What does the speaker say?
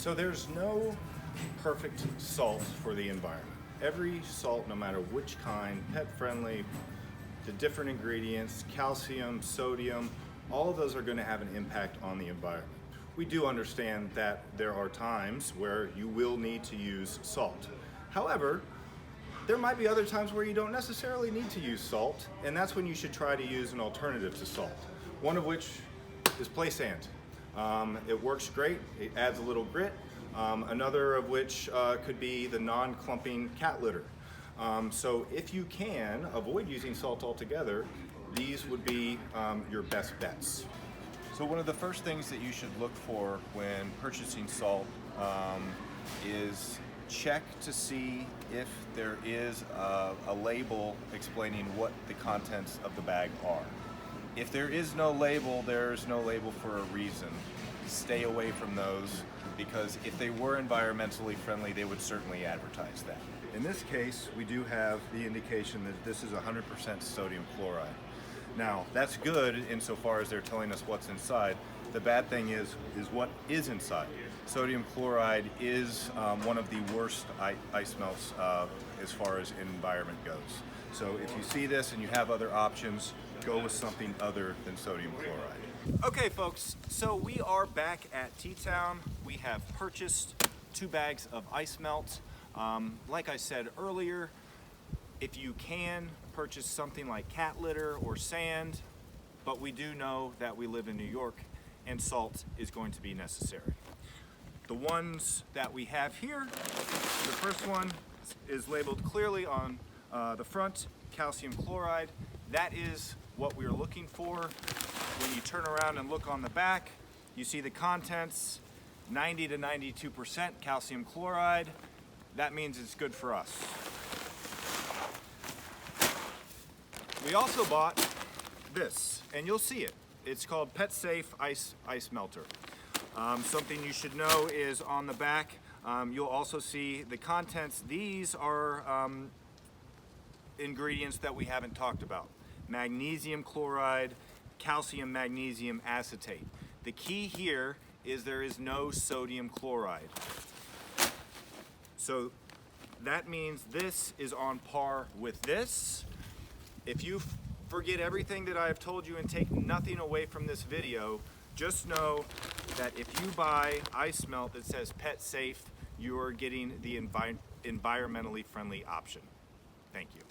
So there's no perfect salt for the environment. Every salt, no matter which kind, pet friendly, the different ingredients, calcium, sodium, all of those are going to have an impact on the environment. We do understand that there are times where you will need to use salt. However, there might be other times where you don't necessarily need to use salt, and that's when you should try to use an alternative to salt. One of which is play sand. It works great, it adds a little grit. Another of which could be the non-clumping cat litter. So if you can avoid using salt altogether, these would be your best bets. So one of the first things that you should look for when purchasing salt is check to see if there is a label explaining what the contents of the bag are. If there is no label, there's no label for a reason. Stay away from those, because if they were environmentally friendly, they would certainly advertise that. In this case, we do have the indication that this is 100% sodium chloride. Now, that's good insofar as they're telling us what's inside. The bad thing is what is inside. Sodium chloride is one of the worst ice melts as far as environment goes. So if you see this and you have other options, go with something other than sodium chloride. Okay folks, so we are back at T-Town. We have purchased 2 bags of ice melt. Like I said earlier, if you can purchase something like cat litter or sand, but we do know that we live in New York and salt is going to be necessary. The ones that we have here, the first one is labeled clearly on the front, calcium chloride. That is what we are looking for. When you turn around and look on the back, you see the contents, 90 to 92% calcium chloride. That means it's good for us. We also bought this, and you'll see it. It's called Pet Safe Ice Melter. Something you should know is on the back, you'll also see the contents. These are ingredients that we haven't talked about. Magnesium chloride, calcium magnesium acetate. The key here is there is no sodium chloride. So that means this is on par with this. If you forget everything that I have told you and take nothing away from this video, just know that if you buy ice melt that says Pet Safe, you are getting the environmentally friendly option. Thank you.